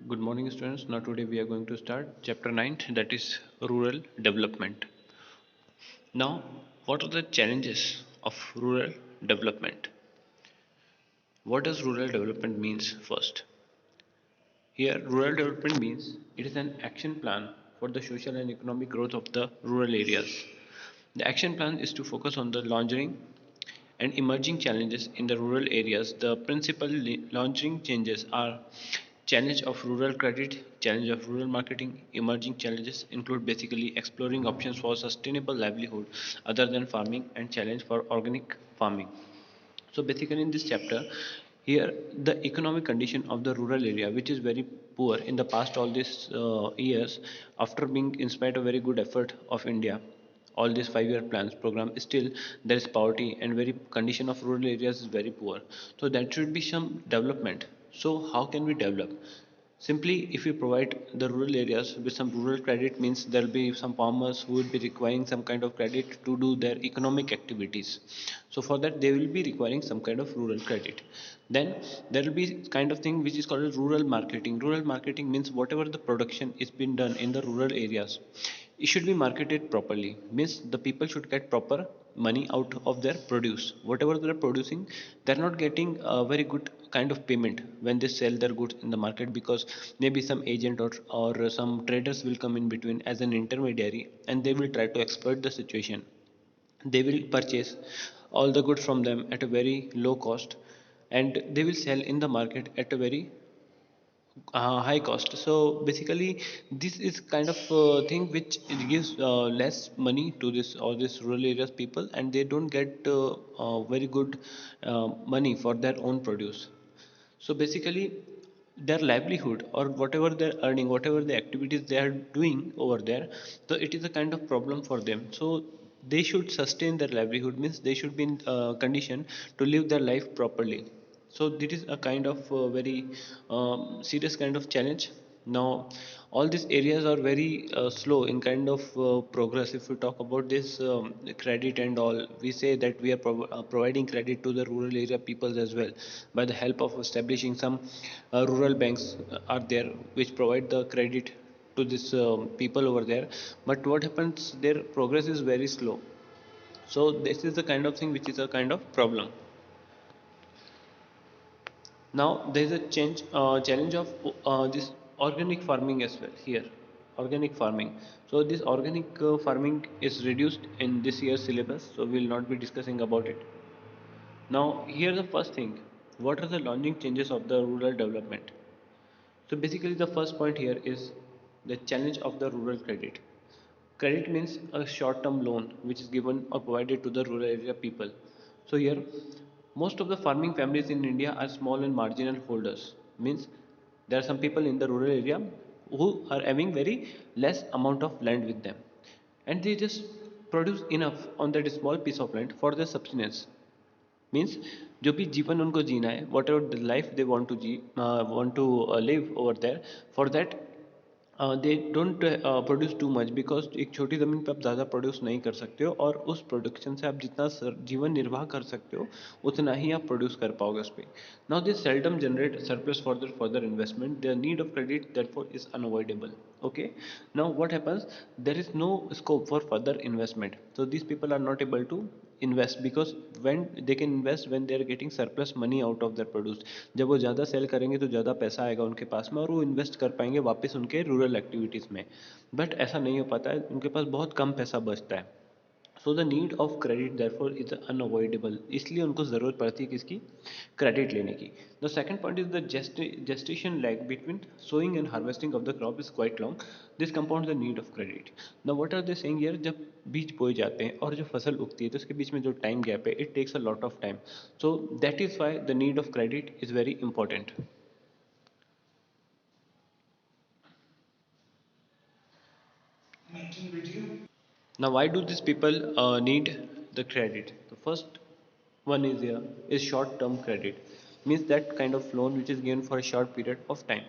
Good morning, students. Now, today we are going to start chapter 9, that is rural development. Now, what are the challenges of rural development? What does rural development means first? Here, rural development means it is an action plan for the social and economic growth of the rural areas. The action plan is to focus on the launching and emerging challenges in the rural areas. The principal launching changes are challenge of rural credit, challenge of rural marketing. Emerging challenges include basically exploring options for sustainable livelihood other than farming and challenge for organic farming. So basically in this chapter, here the economic condition of the rural area, which is very poor in the past all these years, after being in spite of very good effort of India, all these 5 year plans program, still there is poverty and very condition of rural areas is very poor. So that should be some development. So how can we develop? Simply, if we provide the rural areas with some rural credit, means there will be some farmers who will be requiring some kind of credit to do their economic activities. So for that, they will be requiring some kind of rural credit. Then there will be kind of thing which is called rural marketing. Rural marketing means whatever the production is being done in the rural areas, it should be marketed properly. Means the people should get proper money out of their produce. Whatever they're producing, they're not getting a very good kind of payment when they sell their goods in the market, because maybe some agent or some traders will come in between as an intermediary, and they will try to exploit the situation. They will purchase all the goods from them at a very low cost, and they will sell in the market at a very high cost. So basically this is kind of thing which gives less money to this all these rural areas people, and they don't get very good money for their own produce. So basically their livelihood or whatever they're earning, whatever the activities they are doing over there, so it is a kind of problem for them. So they should sustain their livelihood, means they should be in condition to live their life properly. So this is a kind of very serious kind of challenge. Now all these areas are very slow in kind of progress. If we talk about this credit and all, we say that we are providing credit to the rural area peoples as well, by the help of establishing some rural banks are there which provide the credit to this people over there. But what happens, their progress is very slow. So this is the kind of thing which is a kind of problem. Now there is a challenge of this organic farming as well here. Organic farming. So this organic farming is reduced in this year's syllabus, so we will not be discussing about it. Now here the first thing, what are the launching changes of the rural development? So basically the first point here is the challenge of the rural credit. Credit means a short-term loan which is given or provided to the rural area people. So here, most of the farming families in India are small and marginal holders. Means there are some people in the rural area who are having very less amount of land with them, and they just produce enough on that small piece of land for their subsistence. Means जो भी जीवन उनको जीना है, whatever the life they want to live over there, for that they don't produce too much, because एक छोटी ज़मीन पे आप ज़्यादा प्रोड्यूस नहीं कर सकते हो, और उस प्रोडक्शन से आप जितना जीवन निर्वाह कर सकते हो उतना ही आप प्रोड्यूस कर पाओगे उस पर. Now this seldom generate surplus for the further investment. The need of credit therefore is unavoidable. Okay, now what happens, there is no scope for further investment, so these people are not able to invest, because when they can invest when they are getting surplus money out of their produce. जब वो ज़्यादा cell करेंगे तो ज़्यादा पैसा आएगा उनके पास में, और वो इन्वेस्ट कर पाएंगे वापस उनके रूरल एक्टिविटीज़ में. बट ऐसा नहीं हो पाता है, उनके पास बहुत कम पैसा बचता है. So the need of credit therefore is unavoidable, इसलिए उनको ज़रूरत पड़ती है किसकी, क्रेडिट लेने की. The second point is the gestation lag between sowing and harvesting of the crop is quite long. This compounds the need of credit. Now what are they saying here, जब बीज बोए जाते हैं और जो फसल उगती है तो उसके बीच में जो टाइम गैप है, it takes a lot of time. So that is why the need of credit is very important. Now, why do these people need the credit? The first one is here is short-term credit, means that kind of loan which is given for a short period of time.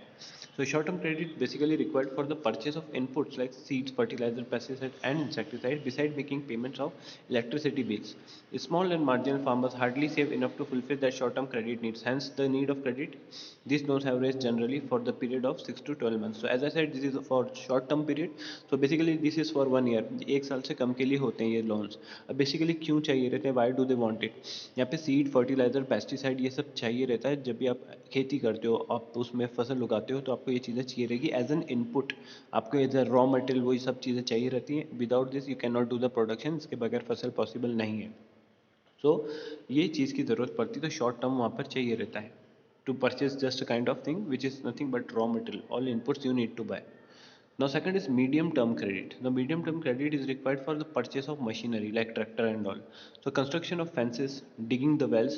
So, short-term credit basically required for the purchase of inputs like seeds, fertilizer, pesticide, and insecticide, beside making payments of electricity bills. Small and marginal farmers hardly save enough to fulfill their short-term credit needs. Hence, the need of credit These loans have raised generally for the period of 6 to 12 months. So as I said, this is for short term period. So basically this is for 1 year. एक साल से कम के लिए होते हैं ये loans. अब basically क्यों चाहिए रहते हैं? Why do they want it? यहाँ पे सीड, फर्टिलाइजर, पेस्टिसाइड ये सब चाहिए रहता है. जब भी आप खेती करते हो, आप उसमें फसल उगाते हो, तो आपको ये चीज़ें चाहिए रहेगी एज एन इनपुट. आपको एज ए रॉ मटेरियल वही सब चीज़ें चाहिए रहती हैं. Without this you can not do the production. इसके बगैर फसल पॉसिबल नहीं है. सो ये चीज़ की ज़रूरत पड़ती है, तो शॉर्ट टर्म वहाँ पर चाहिए रहता है to purchase just a kind of thing which is nothing but raw material, all inputs you need to buy. Now second is medium term credit. The medium term credit is required for the purchase of machinery like tractor and all. So construction of fences, digging the wells,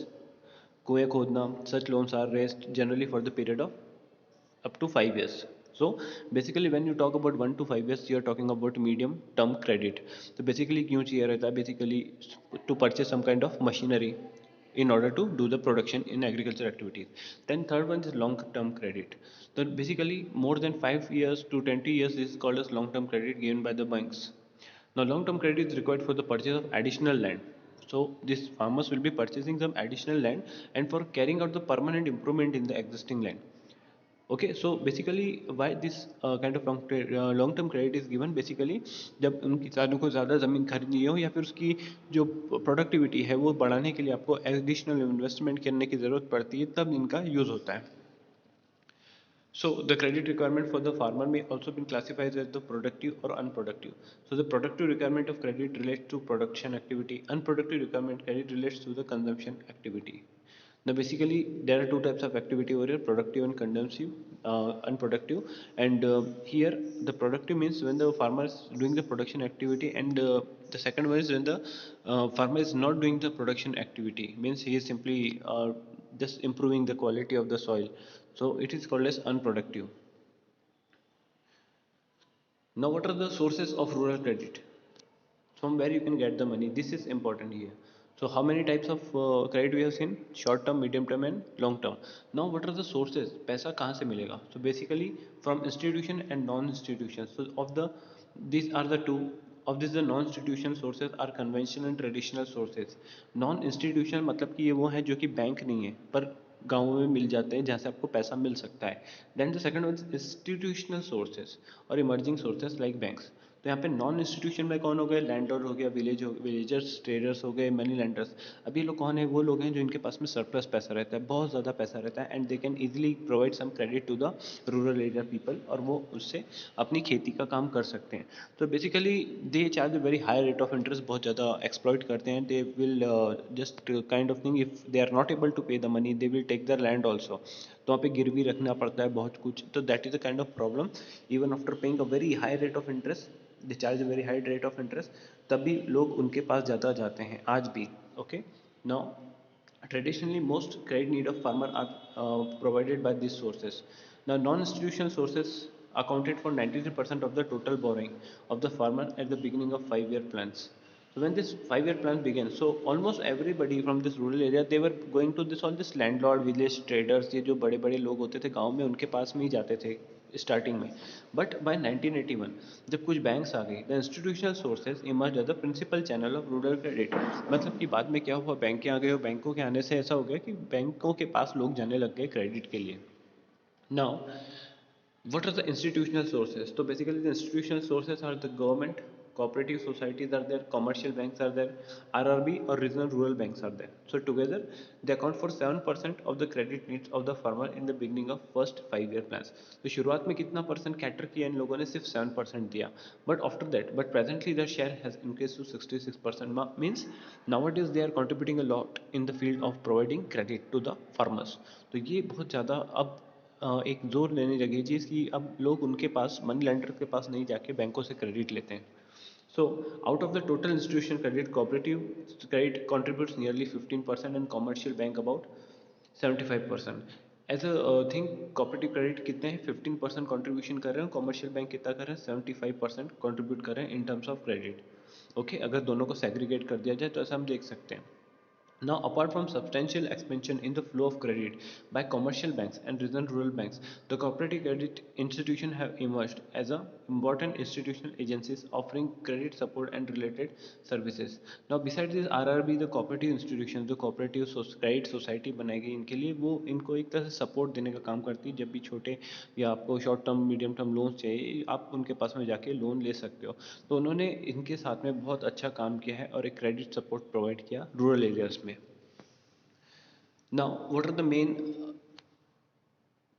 कुएं खोदना, such loans are raised generally for the period of up to 5 years. So basically when you talk about 1 to 5 years, you are talking about medium term credit. So basically क्यों चाहिए रहता है? Basically to purchase some kind of machinery in order to do the production in agriculture activities. Then third one is long term credit. So basically more than 5 years to 20 years, this is called as long term credit given by the banks. Now long term credit is required for the purchase of additional land. So these farmers will be purchasing some additional land and for carrying out the permanent improvement in the existing land. Okay, so basically why this kind of long term credit is given. Basically जब उन किसानों को ज़्यादा ज़मीन खरीदनी हो या फिर उसकी जो प्रोडक्टिविटी है वो बढ़ाने के लिए आपको एडिशनल इन्वेस्टमेंट करने की ज़रूरत पड़ती है, तब इनका यूज़ होता है. So the credit requirement for the farmer may also be classified as the productive or unproductive. So the productive requirement of credit relates to production activity. Unproductive requirement credit relates to the consumption activity. Now basically there are two types of activity over here: productive and consumptive, unproductive. And here the productive means when the farmer is doing the production activity, and the second one is when the farmer is not doing the production activity, means he is simply just improving the quality of the soil. So it is called as unproductive. Now what are the sources of rural credit? From where you can get the money? This is important here. So how many types of credit we have seen? Short term, medium term and long term. Now what are the sources? पैसा कहाँ से मिलेगा? So basically from institution and non-institution. So of the these are the two of this, the non-institutional sources are conventional and traditional sources. Non-institutional मतलब कि ये वो है जो कि बैंक नहीं है पर गाँव में मिल जाते हैं जहाँ से आपको पैसा मिल सकता है. Then the second one institutional sources और इमर्जिंग सोर्सेज लाइक बैंक्स. तो यहाँ पे नॉन इंस्टीट्यूशन में कौन हो गए? लैंडलॉर्ड हो गया, विलेजर्स, ट्रेडर्स हो गए, मनी लैंडर्स. अब ये लोग कौन है? वो लोग हैं जो इनके पास में सरप्लस पैसा रहता है, बहुत ज़्यादा पैसा रहता है, and they can easily provide some credit to the rural area people, और वो उससे अपनी खेती का काम कर सकते हैं. तो basically they charge very high rate of interest, बहुत ज़्यादा एक्सप्लॉइट करते हैं. They will just kind of thing, if they are not able to pay the money they will take the land also. तो वहाँ पे गिरवी रखना पड़ता है बहुत कुछ. तो that is a kind of problem. Even after paying a very high rate of interest, they charge very high rate of interest, तब भी लोग उनके पास ज़्यादा जाते हैं आज भी. Okay, now traditionally most credit need of farmer are provided by these sources. Now non-institutional sources accounted for 93% of the total borrowing of the farmer at the beginning of 5-year plans. So when this 5-year plan began, so almost everybody from this rural area, they were going to this all this landlord, village traders, ये जो बड़े बड़े लोग होते थे गांव में, उनके पास में ही जाते थे स्टार्टिंग में. बट बाय 1981 जब कुछ बैंक्स आ गई, the institutional sources emerge as the principal channel of rural credit. मतलब कि बाद में क्या हुआ, बैंक आ गए, और बैंकों के आने से ऐसा हो गया कि बैंकों के पास लोग जाने लग गए क्रेडिट के लिए. Now what are the institutional sources? So basically the institutional sources are the government, cooperative societies are there, commercial banks are there, RRB or regional rural banks are there. So together they account for 7% of the credit needs of the farmer in the beginning of first 5-year plans. तो शुरुआत में कितना percent cater किया इन लोगों ने? सिर्फ 7% दिया. But after that, but presently their share has increased to 66%. Means nowadays they are contributing a lot in the field of providing credit to the farmers. तो ये बहुत ज़्यादा अब एक जोर लेने लगी चीज़ कि अब लोग उनके पास, मनी लेंडर के पास नहीं जाके बैंकों से क्रेडिट लेते हैं. So out of the total institution credit, cooperative credit contributes nearly 15% and commercial bank about 75%. As a thing cooperative credit कितने हैं? 15% कॉन्ट्रीब्यूशन कर रहे हैं. कमर्शियल बैंक कितना कर रहे हैं? 75% कॉन्ट्रीब्यूट कर रहे हैं in terms of credit. Okay, अगर दोनों को सेग्रीगेट कर दिया जाए तो ऐसा हम देख सकते हैं. Now, apart from substantial expansion in the flow of credit by commercial banks and regional rural banks, the cooperative credit institutions have emerged as a important institutional agencies offering credit support and related services. Now, besides this RRB, the cooperative institutions, जो cooperative credit society बनाएगी इनके लिए, वो इनको एक तरह से support देने का काम करती है। जब भी छोटे या आपको short term medium term loan चाहिए, आप उनके पास में जाके लोन ले सकते हो। तो उन्होंने इनके साथ में बहुत अच्छा काम किया है और एक क्रेडिट सपोर्ट प्रोवाइड किया रूरल एरियाज में। Now, what are the main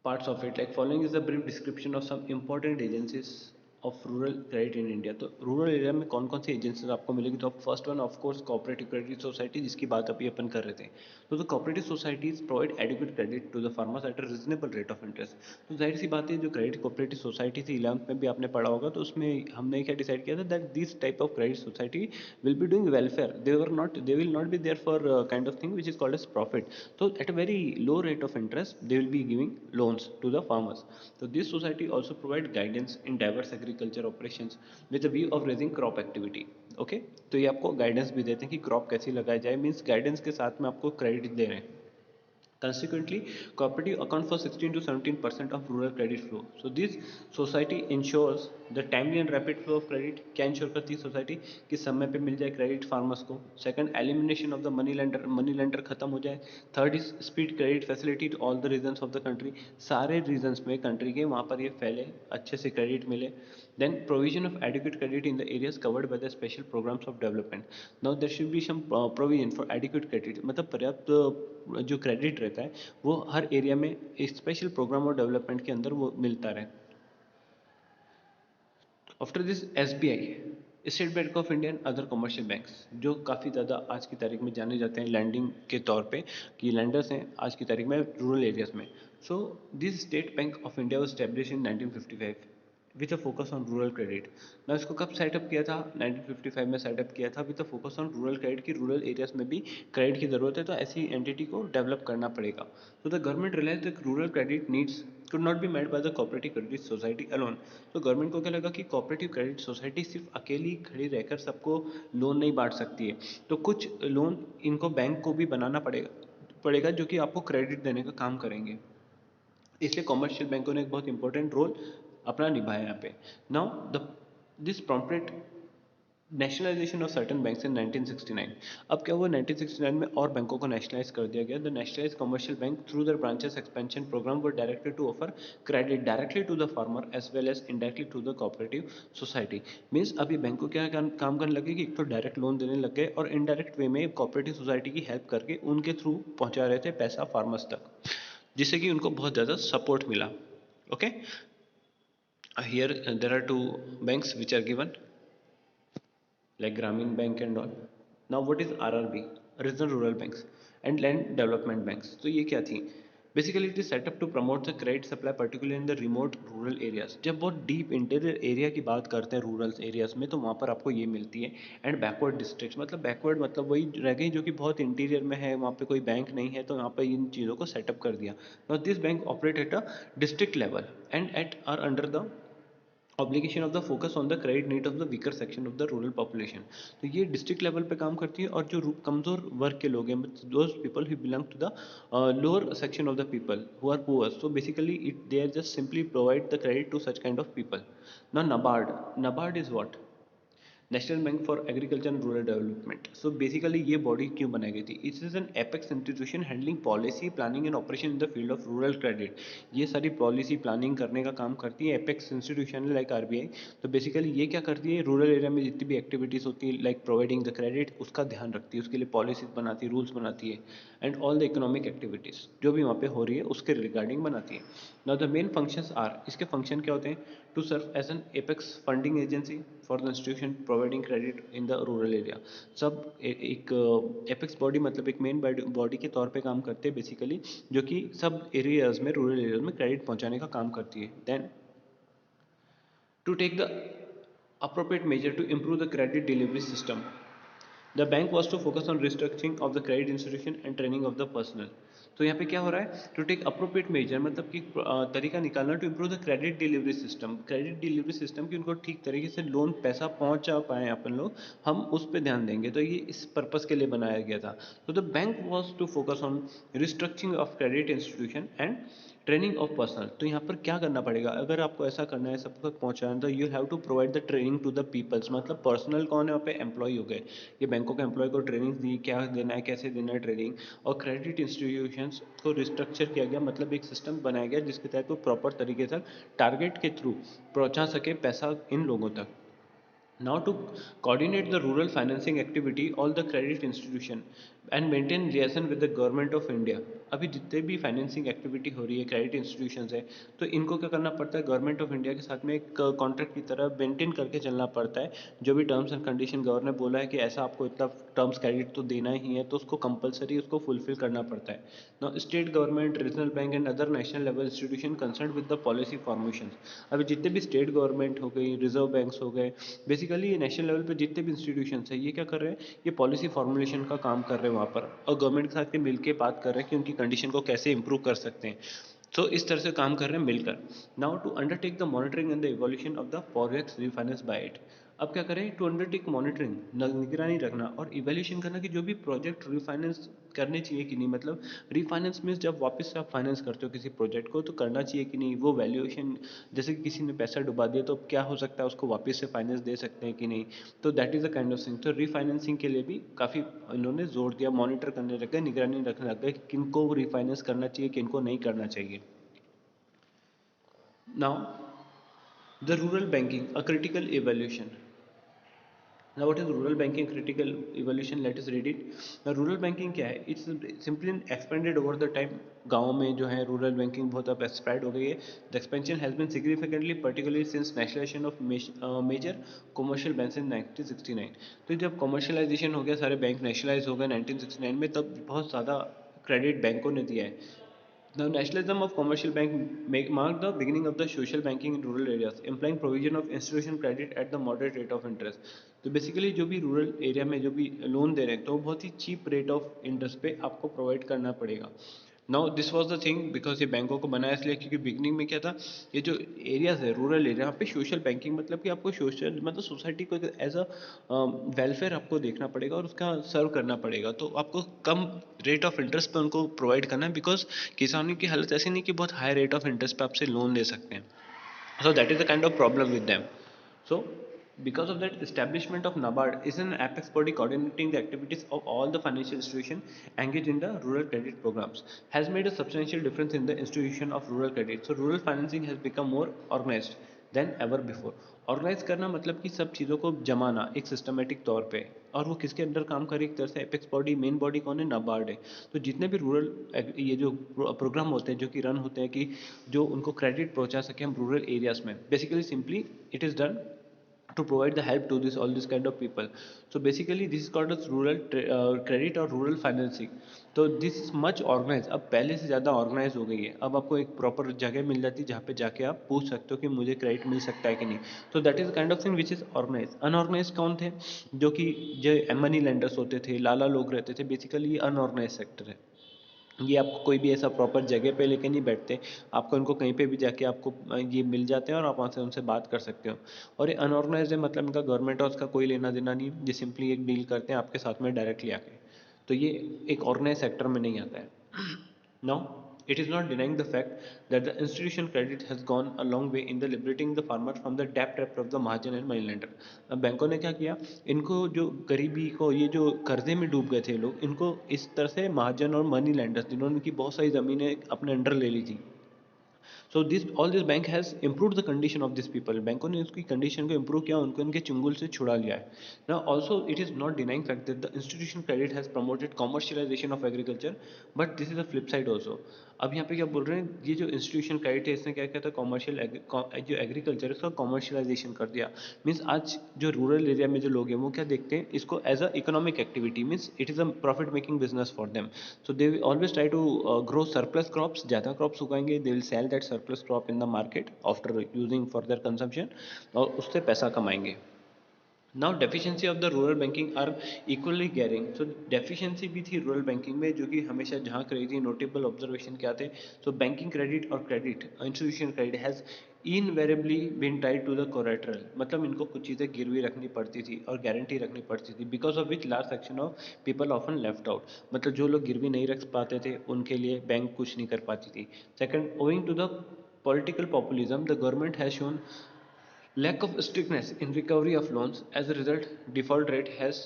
parts of it? Like following is a brief description of some important agencies of rural credit in India. तो रूरल एरिया में कौन कौन सी एजेंसीज आपको मिलेगी? तो first one of course cooperative credit society, जिसकी बात अभी अपन कर रहे थे। तो the cooperative societies provide adequate credit to the farmers at a reasonable rate of interest. तो जाहिर सी बात है, जो क्रेडिट कोऑपरेटिव सोसाइटी थी 11th में भी आपने पढ़ा होगा, तो उसमें हमने क्या डिसाइड किया था that this type of credit society will be doing welfare. They will not be there for kind of thing which is called as profit. So at a very low rate of interest they will be giving loans to the farmers. So this society also provide guidance in diverse agriculture operations with a view of raising crop activity. Okay, तो ये आपको guidance भी देते हैं कि crop कैसी लगाई जाए, मीन्स गाइडेंस के साथ में आपको क्रेडिट दे रहे हैं। Consequently, cooperative account for 16 to 17% of rural credit flow. So this society ensures the timely and rapid flow of credit. क्या इंश्योर करती है सोसाइटी कि समय पे मिल जाए क्रेडिट फार्मर्स को। Second, elimination of the money lender खत्म हो जाए। Third is speed credit facility to all the regions of the country, सारे रीजन्स में कंट्री के वहाँ पर ये फैले, अच्छे से क्रेडिट मिले। Then provision of adequate credit in the areas covered by the special programs of development. Now there should be some provision for adequate credit, मतलब पर्याप्त जो क्रेडिट रहता है वो हर एरिया में एक स्पेशल प्रोग्राम और डेवलपमेंट के अंदर वो मिलता रहे। After this SBI, state bank of India and other commercial banks, जो काफ़ी ज़्यादा आज की तारीख में जाने जाते हैं लैंडिंग के तौर पे, कि लैंडर्स हैं आज की तारीख में रूरल एरियाज में। So this state bank of India was establish in 1955 with a focus on rural credit. ना इसको कब सेटअप किया था? 1955 में सेटअप किया था with a focus on rural credit, की रूरल एरियाज में भी क्रेडिट की ज़रूरत है, तो ऐसी एंटिटी को डेवलप करना पड़ेगा। तो the government realise the rural credit needs could not be met by the cooperative credit society alone। तो गवर्नमेंट को क्या लगा कि कोऑपरेटिव क्रेडिट सोसाइटी सिर्फ अकेली खड़ी रहकर सबको लोन नहीं बांट सकती है, तो कुछ लोन इनको बैंक को भी बनाना पड़ेगा जो कि आपको क्रेडिट देने का काम करेंगे। इसलिए कॉमर्शियल बैंकों ने एक बहुत इंपॉर्टेंट रोल अपना निभाया यहाँ पे। Now the this prompted nationalisation of certain banks in 1969। अब क्या हुआ, 1969 में और बैंकों को नेशनलाइज कर दिया गया। The nationalise commercial bank through the branches expansion programme were directed to offer credit directly to the farmer as well as indirectly to the cooperative society. Means अभी बैंकों क्या काम करने लगे कि एक तो डायरेक्ट लोन देने लग गए और इनडायरेक्ट वे में कोऑपरेटिव सोसाइटी की हेल्प करके उनके थ्रू पहुंचा रहे थे पैसा फार्मर्स तक, जिससे कि उनको बहुत ज़्यादा सपोर्ट मिला। Okay, here there are two banks which are given like Grameen Bank and all. Now what is RRB? Regional Rural Banks and Land Development Banks. तो ये क्या थी? Basically it is set up to promote the credit supply particularly in the remote rural areas। जब बहुत deep interior area की बात करते हैं rural areas में, तो वहाँ पर आपको ये मिलती है। And backward districts, मतलब backward मतलब वही रह गई जो कि बहुत interior में है, वहाँ पे कोई बैंक नहीं है, तो यहाँ पर इन चीज़ों को सेटअप कर दिया। Now this bank operate at a district level and at are under the obligation of the focus on the credit need of the weaker section of the rural population. तो ये डिस्ट्रिक्ट लेवल पे काम करती है, और जो कमजोर वर्ग के लोग हैं, those people who belong to the lower section of the people who are poor, so basically it they are just simply provide the credit to such kind of people. ना NABARD is what? National bank for agriculture and rural development. So basically ये body क्यों बनाई गई थी? It is an apex institution handling policy planning and operation in the field of rural credit. ये सारी policy planning करने का काम करती है एपेक्स इंस्टीट्यूशन लाइक आरबीआई। तो बेसिकली ये क्या करती है, रूरल एरिया में जितनी भी एक्टिविटीज होती है लाइक प्रोवाइडिंग द क्रेडिट, उसका ध्यान रखती है, उसके लिए पॉलिसीज बनाती है, रूल्स बनाती है, and all the economic activities जो भी वहाँ पे हो रही है उसके रिगार्डिंग बनाती है। Now the main functions are, इसके फंक्शन क्या होते हैं? To serve as an apex funding agency for the institution providing credit in the rural area. सब एक एपेक्स बॉडी मतलब एक मेन बॉडी के तौर पे काम करते हैं बेसिकली, जो कि सब एरियाज में, रूरल एरियाज में क्रेडिट पहुंचाने का काम करती है। Then to take the appropriate measure to improve the credit delivery system, the bank was to focus on restructuring of the credit institution and training of the personnel। तो यहाँ पे क्या हो रहा है, टू टेक अप्रोप्रिएट मेजर, मतलब कि तरीका निकालना to improve the credit delivery system कि उनको ठीक तरीके से लोन पैसा पहुंचा पाए अपन लोग, हम उस पर ध्यान देंगे। तो ये इस पर्पस के लिए बनाया गया था। तो the bank was to focus on restructuring of credit institution and training of personal. तो यहाँ पर क्या करना पड़ेगा, अगर आपको ऐसा करना है, सब तक पहुँचाना, तो you have to provide the training to the peoples, मतलब पर्सनल कौन है वहाँ पे, एम्प्लॉय हो गए। ये बैंकों के एम्प्लॉय को ट्रेनिंग दी, क्या देना है, कैसे देना है ट्रेनिंग। और क्रेडिट इंस्टीट्यूशंस को रिस्ट्रक्चर किया गया, मतलब एक सिस्टम बनाया गया जिसके तहत वो प्रॉपर तरीके से टारगेट के थ्रू पहुँचा सके पैसा इन लोगों तक। Now to coordinate the rural financing activity, all the credit institution and maintain liaison with the government of India। अभी जितने भी फाइनेंसिंग एक्टिविटी हो रही है क्रेडिट इंस्टीट्यूशंस है, तो इनको क्या करना पड़ता है, गवर्नमेंट ऑफ इंडिया के साथ में एक कॉन्ट्रैक्ट की तरह मेंटेन करके चलना पड़ता है। जो भी टर्म्स एंड कंडीशन गवर्नर ने बोला है कि ऐसा आपको इतना टर्म्स क्रेडिट तो देना ही है, तो उसको कंपलसरी उसको फुलफिल करना पड़ता है। Now state government, regional bank and other national level institution concern with the policy formation. अभी जितने भी स्टेट गवर्नमेंट हो गई, रिजर्व बैंक्स हो गए, बेसिकली ये नेशनल लेवल पे जितने भी इंस्टीट्यूशंस है, ये क्या कर रहे हैं, ये पॉलिसी फॉर्मुलेशन का काम कर रहे हैं वहाँ पर, और गवर्नमेंट के साथ के मिलके बात कर रहे हैं कि उनकी कंडीशन को कैसे इंप्रूव कर सकते हैं। तो इस तरह से काम कर रहे हैं मिलकर। Now to undertake the monitoring and the evolution of the projects refinance by it. अब क्या करें, टू अंडरटेक मॉनिटरिंग, निगरानी रखना और इवैल्यूएशन करना कि जो भी प्रोजेक्ट रिफाइनेंस करने चाहिए कि नहीं, मतलब रिफाइनेंस मीन्स जब वापस से आप फाइनेंस करते हो किसी प्रोजेक्ट को, तो करना चाहिए कि नहीं, वो वैल्यूएशन, जैसे कि किसी ने पैसा डुबा दिया तो अब क्या हो सकता है, उसको वापस से फाइनेंस दे सकते हैं कि नहीं। तो that is a kind of thing. तो रीफाइनेंसिंग के लिए भी काफ़ी इन्होंने जोर दिया, मॉनिटर करने लग गए, निगरानी रखने लग गए कि किनको रिफाइनेंस करना चाहिए, किनको नहीं करना चाहिए। Now, the rural banking, a critical evaluation. Now, what is rural banking critical evaluation? Let us read it. Now, rural banking क्या है? It's simply expanded over the time. गाँव में जो है rural banking बहुत अब spread हो गई है. The expansion has been significantly, particularly since nationalization of major commercial banks in 1969. तो जब commercialization हो गया, सारे बैंक nationalize हो गए 1969 में, तब बहुत ज़्यादा क्रेडिट बैंकों ने दिया है। The nationalism of commercial bank marked the beginning of the social banking in rural areas, implying provision of institution credit at the moderate rate of interest. तो बेसिकली जो भी रूरल एरिया में जो भी लोन दे रहे हैं, तो वो बहुत ही चीप रेट ऑफ इंटरेस्ट पे आपको प्रोवाइड करना पड़ेगा। Now this was the thing, because ये बैंकों को बनाया इसलिए क्योंकि बिगनिंग में क्या था, ये जो एरियाज है रूरल एरिया, यहाँ पे सोशल बैंकिंग, मतलब कि आपको सोशल, मतलब सोसाइटी को एज अ वेलफेयर आपको देखना पड़ेगा और उसका सर्व करना पड़ेगा। तो आपको कम रेट ऑफ इंटरेस्ट पे उनको प्रोवाइड करना है, बिकॉज किसानों की हालत ऐसी नहीं कि बहुत हाई रेट ऑफ इंटरेस्ट पे आपसे लोन ले सकते हैं। So that is the kind of problem with them. So because of that, establishment of NABARD is an apex body coordinating the activities of all the financial institutions engaged in the rural credit programs, has made a substantial difference in the institution of rural credit. So rural financing has become more organized than ever before. Organise करना मतलब कि सब चीज़ों को जमाना एक systematic तौर पे, और वो किसके अंडर काम करे, एक तरह से एपेक्स बॉडी, मेन बॉडी कौन है, नाबार्ड है। तो जितने भी रूरल ये जो प्रोग्राम होते हैं जो कि रन होते हैं कि जो उनको क्रेडिट पहुंचा सके हम रूरल एरियाज में, basically simply it is done to provide the help to this all this kind of people. So basically this is called as rural credit और rural financing. तो दिस इज मच ऑर्गेनाइज, अब पहले से ज़्यादा organise हो गई है। अब आपको एक प्रॉपर जगह मिल जाती है जहाँ पे जाके आप पूछ सकते हो कि मुझे क्रेडिट मिल सकता है कि नहीं। तो that is kind of thing which is organise. Unorganise कौन थे, जो कि जो मनी लेंडर्स होते थे, लाला लोग रहते थे, बेसिकली ये अनऑर्गेनाइज सेक्टर है। ये आपको कोई भी ऐसा प्रॉपर जगह पे लेके नहीं बैठते, आपको इनको कहीं पे भी जाके आपको ये मिल जाते हैं और आप वहाँ से उनसे बात कर सकते हो। और ये अनऑर्गेनाइज्ड है, मतलब इनका गवर्नमेंट और उसका कोई लेना देना नहीं, ये सिंपली एक डील करते हैं आपके साथ में डायरेक्टली आके। तो ये एक ऑर्गेनाइज सेक्टर में नहीं आता है। Now, it is not denying the fact that the institution credit has gone a long way in the liberating the farmer from the debt trap of the Mahajan and money lender। अब बैंकों ने क्या किया, इनको जो गरीबी को, ये जो कर्जे में डूब गए थे लोग, इनको इस तरह से महाजन और मनी लेंडर्स जिन्होंने की बहुत सारी ज़मीनें अपने अंडर ले ली थी, so this all this bank has improve the condition of this people. बैंकों ने उसकी कंडीशन को इम्प्रूव किया, उनको इनके चुंगल से छुड़ा लिया है। Now also it is not denying fact that the institution credit has promoted commercialisation of agriculture, but this is a flip side also. अब यहाँ पे क्या बोल रहे हैं, ये जो इंस्टीट्यूशन क्रेडिट है इसने क्या किया था, कॉमर्शियल जो एग्रीकल्चर है उसका कॉमर्शियलाइजेशन कर दिया। मीन्स आज जो रूरल एरिया में जो लोग हैं वो क्या देखते हैं इसको as a economic activity, means it is a profit making business for them. So they always try to grow surplus crops, ज़्यादा क्रॉप्स उगाएंगे, they will sell that surplus crop in the market after using for their consumption, और उससे पैसा कमाएंगे। Now deficiency of the rural banking are equally glaring. So deficiency भी थी rural banking में, जो कि हमेशा झांक रही थी। नोटेबल ऑब्जर्वेशन क्या थे? सो बैंकिंग क्रेडिट और credit institution credit has invariably been tied to the collateral. मतलब इनको कुछ चीज़ें गिरवी रखनी पड़ती थी और गारंटी रखनी पड़ती थी, because of which large section of people often left out. मतलब जो लोग गिरवी नहीं रख पाते थे उनके लिए बैंक कुछ नहीं कर पाती थी। Second, owing to the political populism, the government has shown lack of strictness in recovery of loans. As a result, default rate has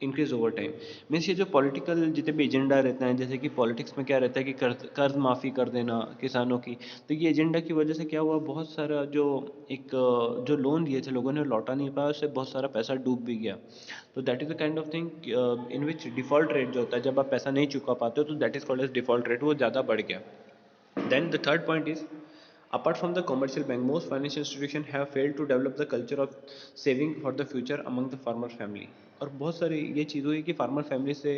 increase over time. Means ये जो पॉलिटिकल जितने भी एजेंडा रहते हैं, जैसे कि पॉलिटिक्स में क्या रहता है कि कर्ज माफ़ी कर देना किसानों की, तो ये एजेंडा की वजह से क्या हुआ, बहुत सारा जो एक जो लोन लिए थे लोगों ने लौटा नहीं पाया, उससे बहुत सारा पैसा डूब भी गया। तो that is the kind of thing in which default rate जो होता है, जब आप पैसा नहीं चुका पाते हो तो that is called as default rate, वो ज़्यादा बढ़ गया। Then the third point is, apart from the commercial bank, most financial institutions have failed to develop the culture of saving for the future among the farmer family। और बहुत सारी ये चीज़ हुई कि फार्मर फैमिली से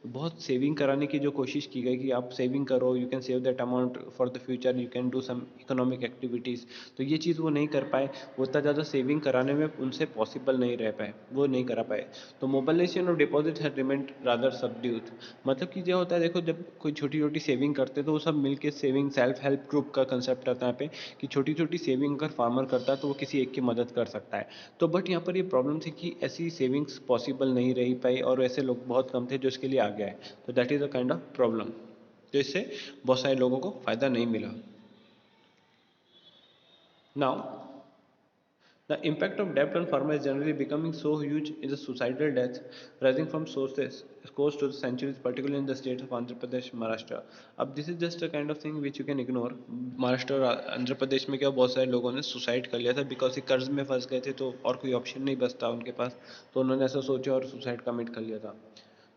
बहुत सेविंग कराने की जो कोशिश की गई कि आप सेविंग करो, you can save that amount for the future, you can do some economic activities. तो ये चीज़ वो नहीं कर पाए, वो इतना ज़्यादा सेविंग कराने में उनसे पॉसिबल नहीं रह पाए, वो नहीं करा पाए। तो mobilisation of deposit has remained rather subdued. मतलब कि जो होता है, देखो जब कोई छोटी छोटी सेविंग करते हैं तो वो सब मिलके सेविंग, सेल्फ हेल्प ग्रुप का कंसेप्ट आता है यहाँ पे, कि छोटी छोटी सेविंग अगर फार्मर करता है तो वो किसी एक की मदद कर सकता है। तो बट यहाँ पर ये प्रॉब्लम थी कि ऐसी सेविंग्स पॉसिबल नहीं रही पाई और ऐसे लोग बहुत कम थे जो इसके लिए आ गए। तो that is a kind of problem, तो इससे बहुत सारे लोगों को फ़ायदा नहीं मिला। Now the impact of debt on farmers is generally becoming so huge is a suicidal death rising from sources close to the centuries, particularly in the states of Andhra Pradesh, Maharashtra. अब this is just a kind of thing which you can ignore। Maharashtra और आंध्र प्रदेश में क्या बहुत सारे लोगों ने suicide कर लिया था, बिकॉज ये कर्ज में फंस गए थे, तो और कोई ऑप्शन नहीं बचता उनके पास, तो उन्होंने ऐसा सोचा और सुसाइड कमिट कर लिया था।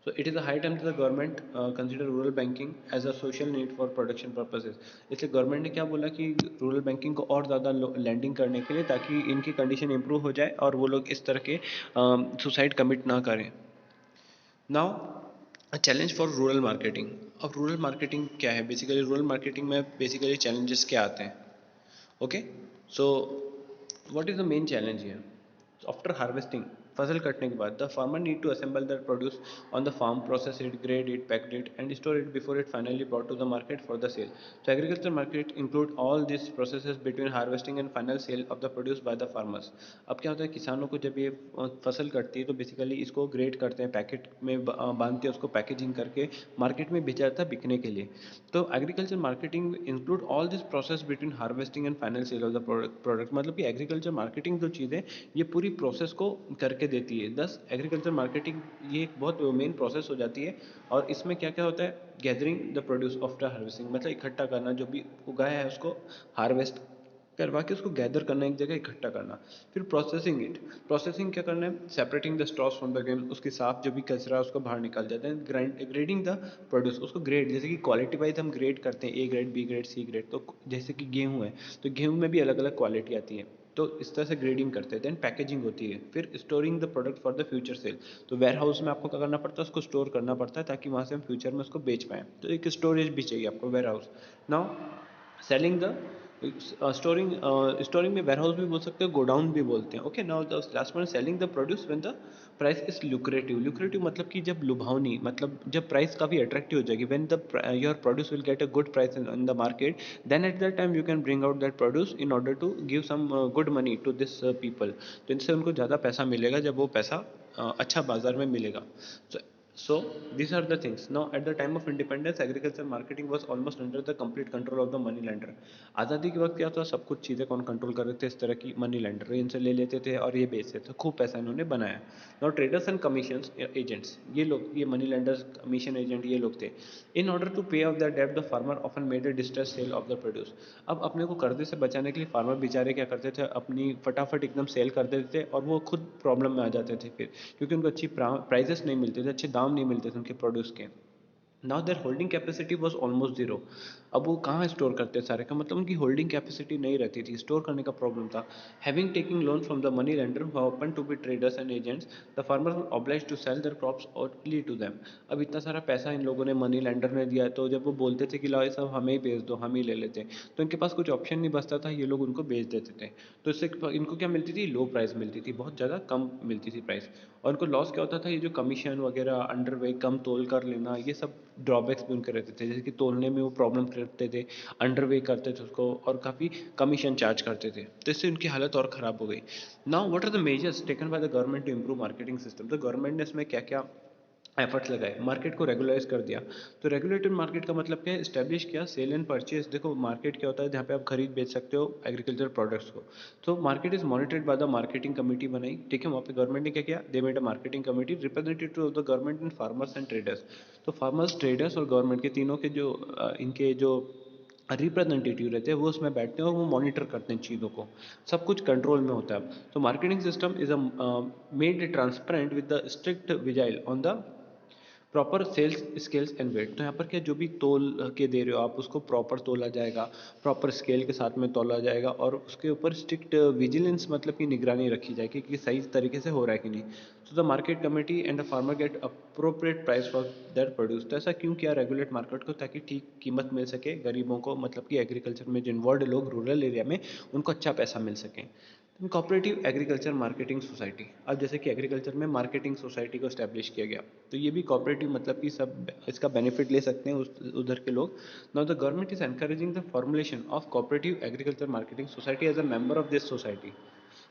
So it is a high time that the government consider rural banking as a social need for production purposes। इसलिए गवर्नमेंट ने क्या बोला कि रूरल बैंकिंग को और ज़्यादा लैंडिंग करने के लिए, ताकि इनकी कंडीशन इंप्रूव हो जाए और वो लोग इस तरह के सुसाइड कमिट ना करें। Now a challenge for rural marketing. अब रूरल मार्केटिंग क्या है? बेसिकली रूरल मार्केटिंग में बेसिकली चैलेंजेस क्या आते हैं? Okay, so what is the main challenge here? After harvesting, फसल कटने के बाद, the farmer need to assemble the produce on the farm, process it, grade it, pack it and store it before it finally brought to the market for the sale. So agriculture market include all these processes between harvesting and final sale of the produce by the farmers। अब क्या होता है, किसानों को जब ये फसल कटती है तो बेसिकली इसको ग्रेड करते हैं, पैकेट में बांधते हैं, उसको पैकेजिंग करके मार्केट में भेजा जाता है बिकने के लिए। तो agriculture marketing include all this process between harvesting and final sale of the product. मतलब कि एग्रीकल्चर मार्केटिंग जो चीज़ है ये पूरी प्रोसेस को करके देती है। दस एग्रीकल्चर मार्केटिंग ये एक बहुत मेन प्रोसेस हो जाती है। और इसमें क्या क्या होता है? Gathering the produce after harvesting, मतलब इकट्ठा करना, जो भी उगाया है उसको हार्वेस्ट करवा के उसको गैदर करना, एक जगह इकट्ठा करना। फिर प्रोसेसिंग इट, प्रोसेसिंग क्या करना है? Separating the straws from the grain, उसके साफ जो भी कचरा है उसको बाहर निकाल देते हैं। ग्रेडिंग द प्रोड्यूस, उसको ग्रेड, जैसे कि क्वालिटी वाइज हम ग्रेड करते हैं, A grade, B grade, C grade. तो जैसे कि गेहूँ है तो गेहूँ में भी अलग अलग क्वालिटी आती है, तो इस तरह से ग्रेडिंग करते हैं। देन पैकेजिंग होती है, फिर storing the product for the future cell. तो वेयर हाउस में आपको क्या करना पड़ता है? उसको स्टोर करना पड़ता है ताकि वहाँ से हम फ्यूचर में उसको बेच पाएँ। तो एक स्टोरेज भी चाहिए आपको, warehouse. Now selling the storing में वेयर हाउस भी बोल सकते हो, गोडाउन भी बोलते हैं। Okay, now the last one, selling the produce when the price is lucrative. Lucrative मतलब कि जब लुभावनी, मतलब जब प्राइस काफ़ी अट्रैक्टिव हो जाएगी, when the your produce will get a good price in the market, then at that time you can bring out that produce in order to give some good money to this people. तो इनसे उनको ज़्यादा पैसा मिलेगा जब वो पैसा अच्छा बाजार में मिलेगा। So these are the things. Now at the time of independence, agriculture marketing was almost under the complete control of the money lender। आज़ादी के वक्त क्या था? सब कुछ चीज़ें कौन कंट्रोल कर रहे थे? इस तरह की मनी लेंडर इनसे ले लेते थे और ये बेचते थे, खूब पैसा इन्होंने बनाया। Now traders and commission agents, ये लोग, ये मनी लेंडर्स, कमीशन एजेंट, ये लोग थे। इन ऑर्डर टू पे ऑफ द डेब्ट the farmer often made a distress cell of the produce. अब अपने को कर्जे से बचाने के लिए फार्मर बेचारे क्या करते थे? अपनी फटाफट एकदम सेल कर देते थे और वो खुद प्रॉब्लम में आ जाते थे फिर, क्योंकि उनको अच्छी प्राइजेस नहीं मिलते थे, अच्छे दाम नहीं मिलते थे उनके प्रोड्यूस के। Now their holding capacity was almost zero. अब वो कहाँ स्टोर करते सारे का, मतलब उनकी होल्डिंग कैपेसिटी नहीं रहती थी, स्टोर करने का प्रॉब्लम था। Having taking loan from the money lender who happen to be traders and agents, the farmers were obliged to sell their crops only to them. अब इतना सारा पैसा इन लोगों ने मनी लेंडर ने दिया, तो जब वो बोलते थे कि लाओ ये सब हमें ही बेच दो, हम ही ले लेते हैं, तो इनके पास कुछ ऑप्शन नहीं बचता था, ये लोग उनको बेच देते थे। तो इससे इनको क्या मिलती थी, लो प्राइस मिलती थी, बहुत ज़्यादा कम मिलती थी प्राइस। और उनको लॉस क्या होता था, ये जो कमीशन वगैरह, अंडर वे कम तोल कर लेना, ये सब ड्रॉबैक्स भी उनके रहते थे। जैसे कि तोलने में वो प्रॉब्लम करते थे, अंडर वे करते थे उसको, और काफ़ी कमीशन चार्ज करते थे, तो इससे उनकी हालत और ख़राब हो गई। Now what are the measures taken by the government to improve marketing system. तो गवर्नमेंट ने इसमें क्या क्या एफर्ट्स लगाए, मार्केट को रेगुलाइज कर दिया। तो रेगुलेटेड मार्केट का मतलब क्या है, इस्टेब्लिश किया सेल एंड परचेज। देखो मार्केट क्या होता है, जहाँ पे आप खरीद बेच सकते हो एग्रीकल्चर प्रोडक्ट्स को। तो market is monitored by the marketing committee बनाई, ठीक है। वहाँ पे गवर्नमेंट ने क्या किया, they made a marketing committee representative of the government and farmers and traders. तो फार्मर्स, ट्रेडर्स और गवर्नमेंट के तीनों के जो इनके जो रिप्रेजेंटेटिव रहते हैं वो उसमें बैठते हैं और वो मॉनिटर करते हैं चीज़ों को, सब कुछ कंट्रोल में होता है। तो marketing system is a made transparent with the strict vigil on the proper sales scales and weight. तो यहाँ पर क्या, जो भी तोल के दे रहे हो आप, उसको प्रॉपर तोला जाएगा, प्रॉपर स्केल के साथ में तोला जाएगा, और उसके ऊपर स्ट्रिक्ट विजिलेंस, मतलब कि निगरानी रखी जाएगी कि सही तरीके से हो रहा है कि नहीं। तो the market committee and the farmer get appropriate price for that produce. तो ऐसा क्यों किया रेगुलेट मार्केट को, ताकि ठीक कीमत मिल सके गरीबों को, मतलब कि एग्रीकल्चर में जो इन्वॉल्व लोग रूरल एरिया में, उनको अच्छा पैसा मिल सके। Cooperative agriculture marketing society. अब जैसे कि एग्रीकल्चर में मार्केटिंग सोसाइटी को स्टैब्लिश किया गया, तो ये भी कोऑपरेटिव, मतलब कि सब इसका बेनिफिट ले सकते हैं उधर के लोग। Now the government is encouraging the formulation of cooperative agriculture marketing society as a member of this society.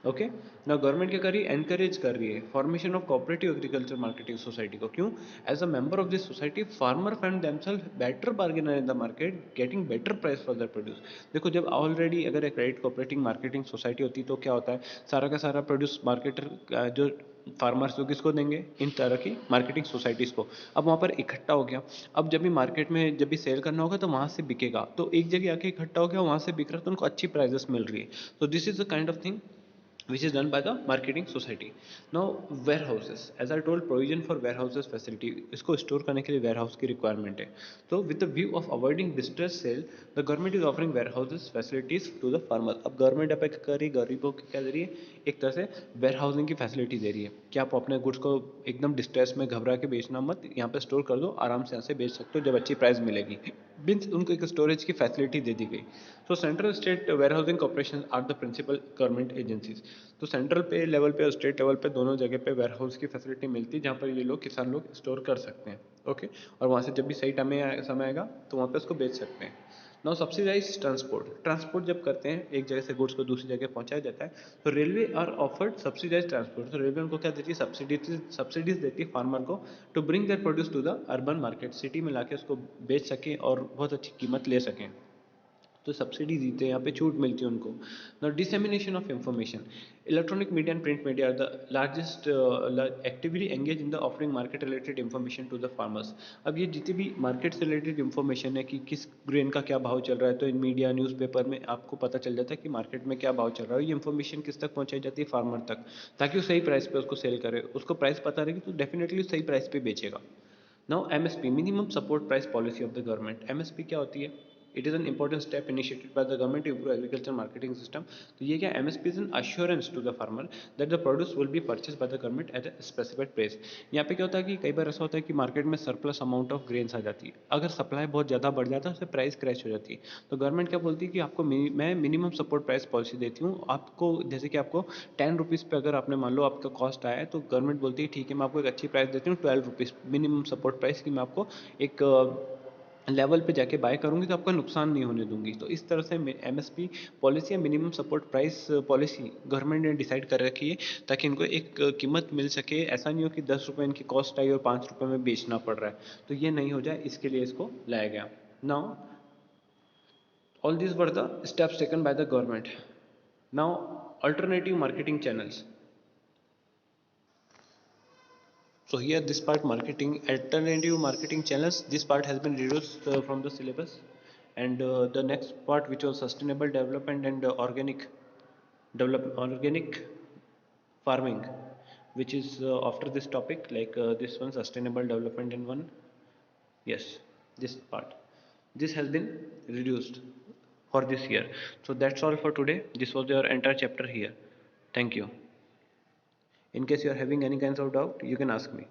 Okay. Now government क्या कर रही है, एनकरेज कर रही है formation of cooperative agriculture marketing society को। क्यों, as a member of this society farmer find themselves better bargainer in the market, getting better price for their produce. देखो जब ऑलरेडी अगर एक क्रेडिट कोऑपरेटिव मार्केटिंग सोसाइटी होती है, तो क्या होता है, सारा का सारा प्रोड्यूस मार्केटर जो फार्मर्स को किसको देंगे, इन तरह की मार्केटिंग सोसाइटीज़ को। अब वहाँ पर इकट्ठा हो गया, अब जब भी मार्केट में जब भी सेल करना होगा तो वहाँ से बिकेगा, तो एक जगह आके इकट्ठा हो गया, वहाँ से बिक रहा है, तो उनको अच्छी प्राइजेस मिल रही है। तो this is the kind of thing which is done by the marketing society. Now warehouses, as I told, provision for warehouses facility, इसको स्टोर करने के लिए warehouse की requirement है। तो with the view of avoiding distress sale, the government is offering warehouses facilities to the farmers। अब government अब क्या कर रही है, गरीबों की क्या दे रही है, एक तरह से वेयर हाउसिंग की फैसिलिटी दे रही है कि आप अपने गुड्स को एकदम डिस्ट्रेस में घबरा के बेचना मत, यहाँ पे स्टोर कर दो, आराम से यहाँ से बेच सकते हो जब अच्छी प्राइस मिलेगी, मीन्स उनको एक स्टोरेज की फैसिलिटी दे दी गई। तो central state warehousing corporation are the principal government agencies. तो सेंट्रल पे लेवल पे और स्टेट लेवल पे दोनों जगह पे वेयर हाउस की फैसिलिटी मिलती है, जहाँ पर ये लोग किसान लोग स्टोर कर सकते हैं। ओके। और वहाँ से जब भी सही समय आएगा तो वहाँ पे उसको बेच सकते हैं। नाउ सब्सिडाइज ट्रांसपोर्ट, ट्रांसपोर्ट जब करते हैं एक जगह से गुड्स को दूसरी जगह पहुंचाया जाता है, तो railway are offered subsidized transport. तो रेलवे उनको क्या देती है, सब्सिडीज देती है फार्मर को, to bring their produce to the urban market, city में लाके उसको बेच सकें और बहुत अच्छी कीमत ले सकें। तो सब्सिडी देते हैं, यहाँ पे छूट मिलती है उनको। Now dissemination of information, electronic media and print media are the largest actively engage in the offering market related information to the farmers. अब ये जितनी भी मार्केट से रिलेटेड इन्फॉर्मेशन है कि किस ग्रेन का क्या भाव चल रहा है, तो इन मीडिया न्यूज़पेपर में आपको पता चल जाता है कि मार्केट में क्या भाव चल रहा है। ये इन्फॉर्मेशन किस तक पहुँचाई जाती है, फार्मर तक, ताकि वो सही प्राइस पे उसको सेल करे। उसको प्राइस पता रहेगी तो डेफिनेटली सही प्राइस पे बेचेगा। Now MSP, minimum support price policy of the government. MSP क्या होती है, it is an important step initiated by the government to improve agriculture marketing system. तो ये क्या, MSP is an assurance to the farmer that the produce will be purchase by the government at a specified price. यहाँ पे क्या होता है कि कई बार ऐसा होता है कि मार्केट में सरप्लस अमाउंट ऑफ ग्रेन्स आ जाती है, अगर सप्लाई बहुत ज़्यादा बढ़ जाता है उससे प्राइस क्रैश हो जाती है। तो गवर्नमेंट क्या बोलती है कि आपको मैं मिनिमम सपोर्ट प्राइस पॉलिसी देती हूँ आपको, जैसे कि आपको 10 रुपीज़ पे अगर आपने मान लो आपका कॉस्ट आया है, तो गवर्नमेंट बोलती है ठीक है मैं आपको एक अच्छी प्राइस देती हूँ 12 रुपीज़ मिनिमम सपोर्ट प्राइस की, मैं आपको एक लेवल पे जाके बाय करूंगी तो आपका नुकसान नहीं होने दूंगी। तो इस तरह से एमएसपी पॉलिसी या minimum support price policy government ने डिसाइड कर रखी है, ताकि इनको एक कीमत मिल सके। ऐसा नहीं हो कि 10 रुपये इनकी कॉस्ट आई और 5 रुपये में बेचना पड़ रहा है, तो ये नहीं हो जाए, इसके लिए इसको लाया गया। Now all these were the steps taken by the government. Now alternative marketing channels. So here this part, marketing, alternative marketing channels, this part has been reduced from the syllabus, and the next part, which was sustainable development and organic farming, which is after this topic, like this one, sustainable development in one, yes, this part. this has been reduced for this year. So that's all for today. This was your entire chapter here. Thank you. In case you are having any kinds of doubt, you can ask me.